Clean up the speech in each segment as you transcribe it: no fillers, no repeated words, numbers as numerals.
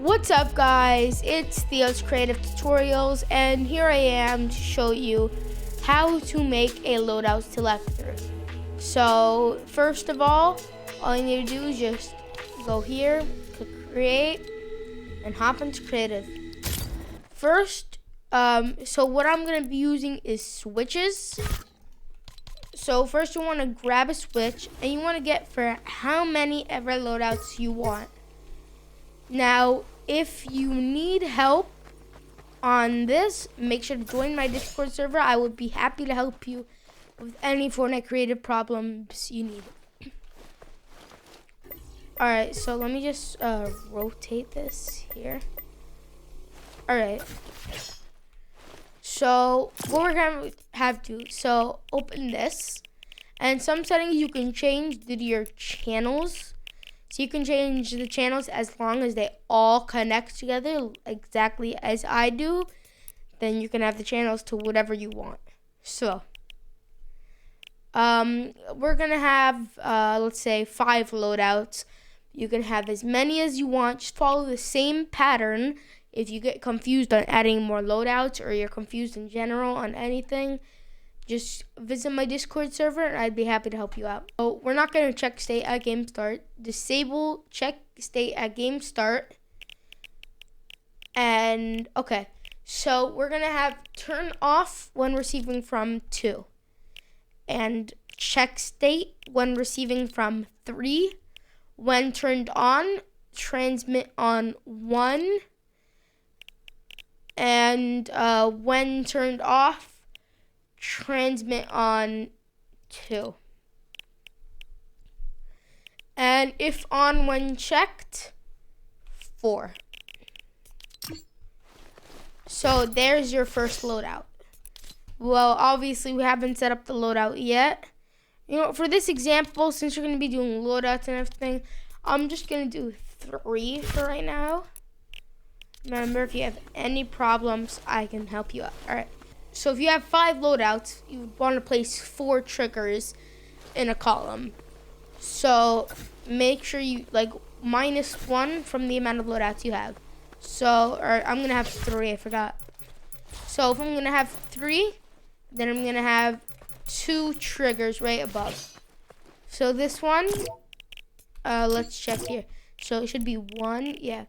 What's up guys, it's Theo's Creative Tutorials and here I am to show you how to make a loadout selector. So first of all you need to do is just go here, click create and hop into creative. First, so what I'm going to be using is switches. So first you want to grab a switch and you want to get for how many ever loadouts you want. Now, if you need help on this, make sure to join my Discord server. I would be happy to help you with any Fortnite creative problems you need. Alright, so let me just rotate this here. Alright. So, what we're going to have to, so open this. And some settings you can change due to your channels. So you can change the channels as long as they all connect together exactly as I do. Then you can have the channels to whatever you want. So, we're going to have, let's say, 5 loadouts. You can have as many as you want. Just follow the same pattern. If you get confused on adding more loadouts or you're confused in general on anything, just visit my Discord server and I'd be happy to help you out. So we're not going to check state at game start. Disable check state at game start. And okay, so we're going to have turn off when receiving from 2. And check state when receiving from 3. When turned on, transmit on 1. And when turned off, transmit on 2. And if on when checked, 4. So there's your first loadout. Well, obviously we haven't set up the loadout yet. You know, for this example, since you're going to be doing loadouts and everything, I'm just going to do 3 for right now. Remember, if you have any problems, I can help you out. Alright. So if you have 5 loadouts, you would want to place 4 triggers in a column. So make sure you -1 from the amount of loadouts you have. So, or I'm going to have 3, I forgot. So if I'm going to have 3, then I'm going to have 2 triggers right above. So this one, let's check here. So it should be 1, yeah.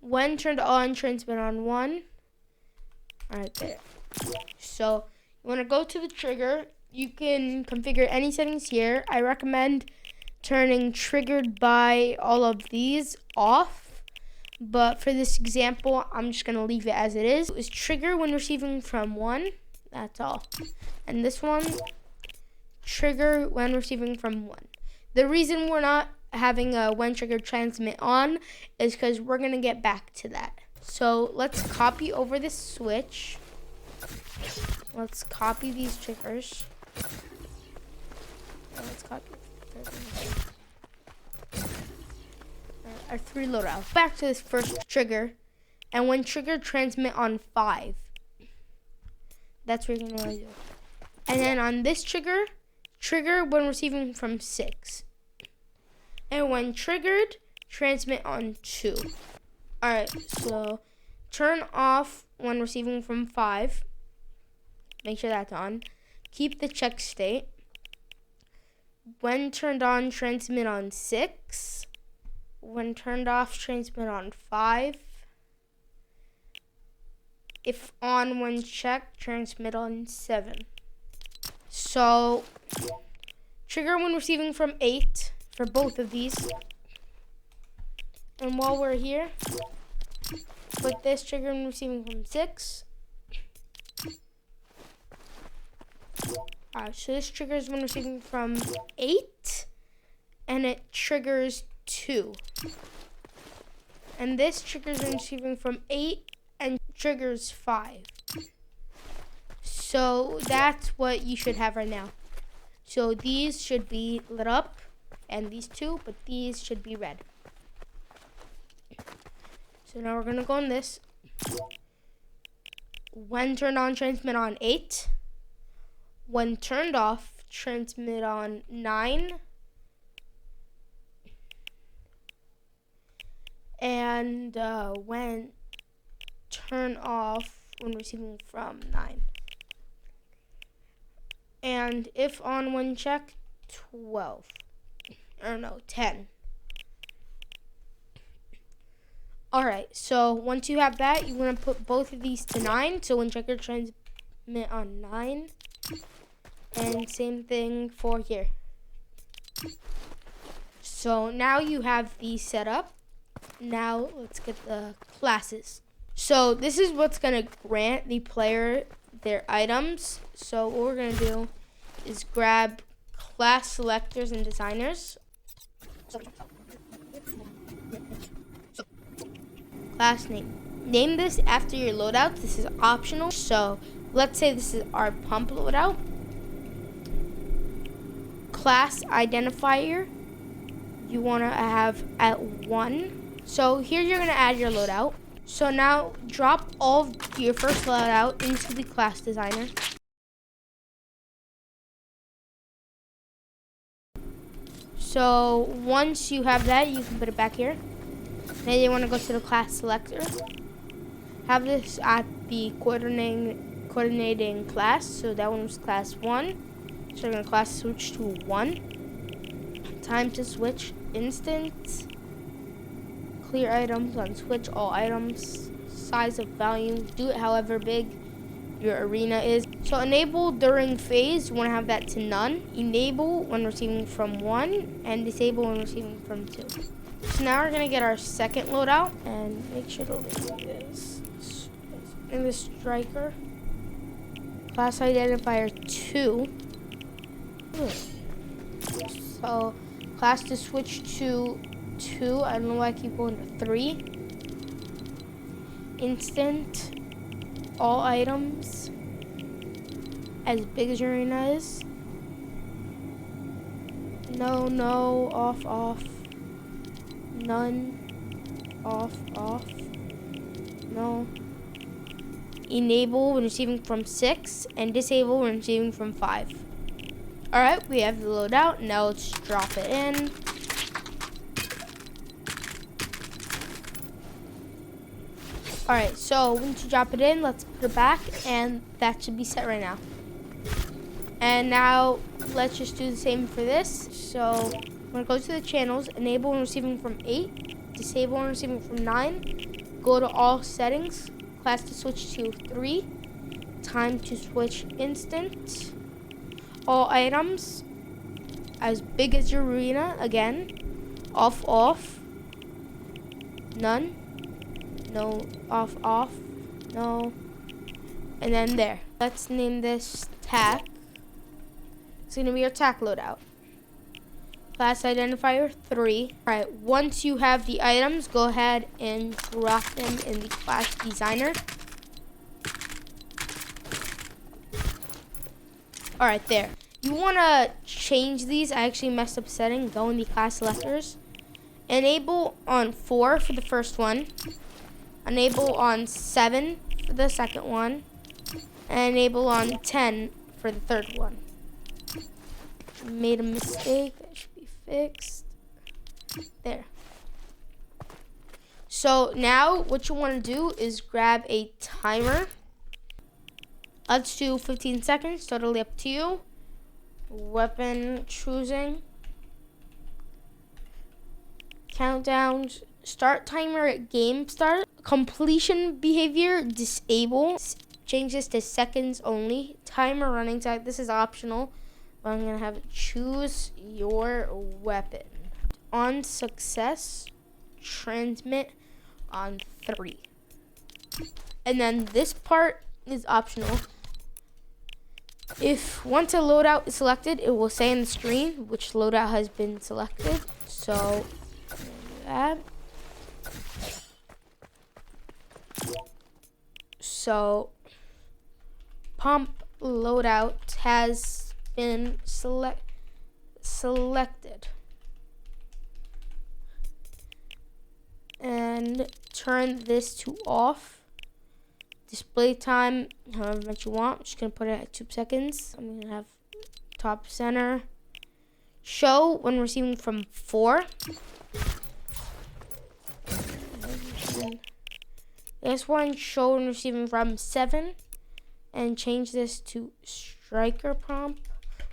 When turned on, transmit on 1. Alright, there. So, you want to go to the trigger. You can configure any settings here. I recommend turning triggered by all of these off. But for this example, I'm just going to leave it as it is. It's trigger when receiving from 1. That's all. And this one, trigger when receiving from 1. The reason we're not having a when trigger transmit on is because we're going to get back to that. So let's copy over this switch. Let's copy these triggers. Let's copy our 3 loadouts. Back to this first trigger. And when trigger, transmit on 5. That's what you're going to do. And then on this trigger, trigger when receiving from 6. And when triggered, transmit on 2. Alright, so turn off when receiving from 5. Make sure that's on. Keep the check state. When turned on, transmit on 6. When turned off, transmit on 5. If on when checked, transmit on 7. So, trigger when receiving from 8 for both of these. And while we're here, put this trigger when receiving from 6. Alright, so this triggers when receiving from 8. And it triggers 2. And this triggers when receiving from 8 and triggers 5. So that's what you should have right now. So these should be lit up. And these 2, but these should be red. So now we're going to go on this. When turned on, transmit on 8. When turned off, transmit on 9. and when turn off when receiving from 9. And if on when check, 12. Or no, 10. Alright, so once you have that, you want to put both of these to 9. So when checker transmit on 9. And same thing for here. So now you have these set up. Now let's get the classes. So this is what's going to grant the player their items. So what we're going to do is grab class selectors and designers. Class name. Name this after your loadout. This is optional. So let's say this is our pump loadout. Class identifier you want to have at 1. So here you're going to add your loadout. So now drop all of your first loadout into the class designer. So once you have that, you can put it back here. Then you want to go to the class selector. Have this at the coordinating class. So that one was class 1. So we're going to class switch to 1. Time to switch instant. Clear items on switch all items. Size of volume. Do it however big your arena is. So enable during phase, you want to have that to none. Enable when receiving from 1 and disable when receiving from 2. So now we're going to get our second loadout and make sure to look at this. In the striker, class identifier 2. So class to switch to 2. I don't know why I keep going to 3. Instant. All items as big as your arena is. No, off. None, off. No. Enable when receiving from 6 and disable when receiving from 5. Alright, we have the loadout. Now let's drop it in. Alright, so once you drop it in, let's put it back, and that should be set right now. And now let's just do the same for this. So I'm going to go to the channels, enable when receiving from 8, disable when receiving from 9, go to all settings, class to switch to 3, time to switch instant, all items as big as your arena, again, off, none. No, off, no. And then there. Let's name this tack. It's going to be our tack loadout. Class identifier 3. Alright, once you have the items, go ahead and drop them in the class designer. Alright, there. You want to change these. I actually messed up setting. Go in the class selectors. Enable on 4 for the first one. Enable on 7 for the second one, and enable on 10 for the third one. Made a mistake, that should be fixed. There. So now what you want to do is grab a timer. Let's do 15 seconds, totally up to you. Weapon choosing. Countdowns. Start timer at game start. Completion behavior disable. Change this to seconds only. Timer running time. This is optional. But I'm gonna have it choose your weapon. On success, transmit on 3. And then this part is optional. If once a loadout is selected, it will say on the screen which loadout has been selected. So that. So pump loadout has been selected. And turn this to off. Display time, however much you want. I'm just gonna put it at 2 seconds. I'm gonna have top center. Show when receiving from 4. then this one, show and receiving from 7, and change this to striker prompt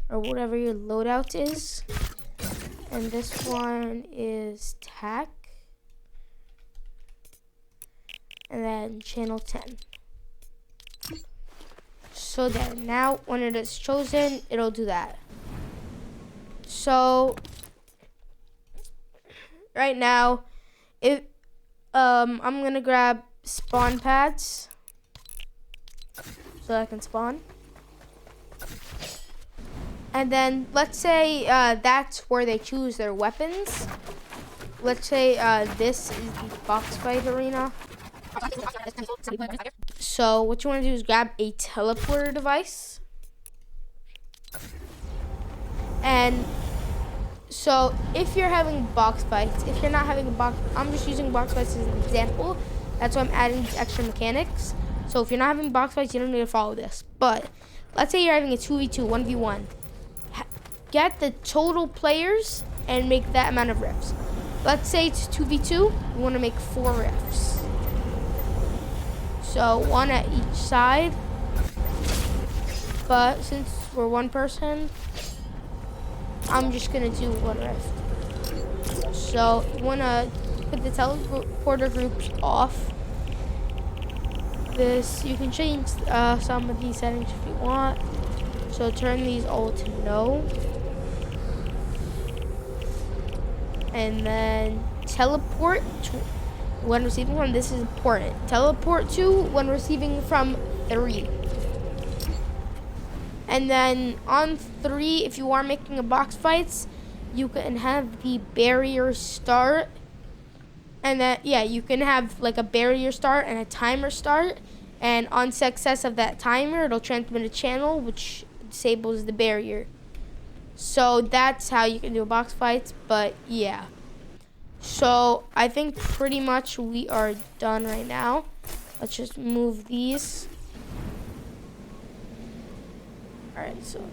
or whatever your loadout is. And this one is tac, and then channel 10. So there, now when it is chosen, it'll do that. So right now, if I'm gonna grab spawn pads so I can spawn. And then let's say that's where they choose their weapons. Let's say this is the box fight arena. So what you want to do is grab a teleporter device. And so if you're having box fights, if you're not having a box, I'm just using box fights as an example. That's why I'm adding these extra mechanics. So if you're not having box fights, you don't need to follow this. But let's say you're having a 2v2, 1v1. Get the total players and make that amount of rifts. Let's say it's 2v2, you want to make 4 rifts. So 1 at each side. But since we're 1 person, I'm just gonna do 1 rift. So you wanna put the teleporter groups off. This, you can change some of these settings if you want. So turn these all to no. And then teleport to when receiving from, this is important. Teleport to when receiving from 3. And then on 3, if you are making a box fights, you can have the barrier start. And then, yeah, you can have like a barrier start and a timer start. And on success of that timer, it'll transmit a channel which disables the barrier. So that's how you can do box fights, but yeah. So I think pretty much we are done right now. Let's just move these. Alright, so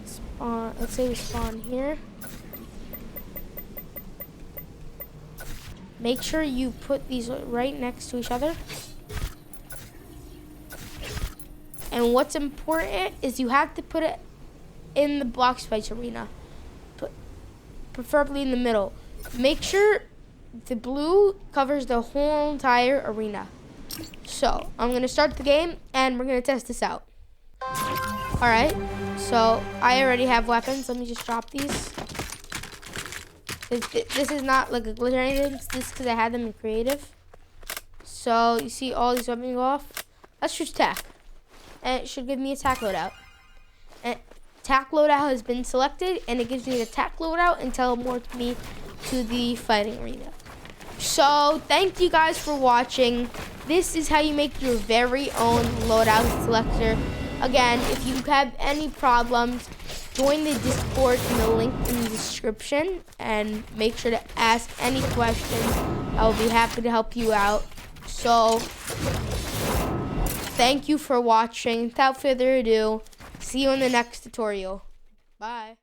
let's say we spawn here. Make sure you put these right next to each other. And what's important is you have to put it in the box fights arena. Preferably in the middle. Make sure the blue covers the whole entire arena. So I'm gonna start the game and we're gonna test this out. Alright, so I already have weapons. Let me just drop these. This is not like a glitch or anything. This is because I had them in creative. So you see all these weapons go off. Let's choose tac. And it should give me a tac loadout. And tac loadout has been selected, and it gives me the tac loadout and teleports me to the fighting arena. So thank you guys for watching. This is how you make your very own loadout selector. Again, if you have any problems, join the Discord in the link in the description and make sure to ask any questions. I will be happy to help you out. So thank you for watching. Without further ado, see you in the next tutorial. Bye.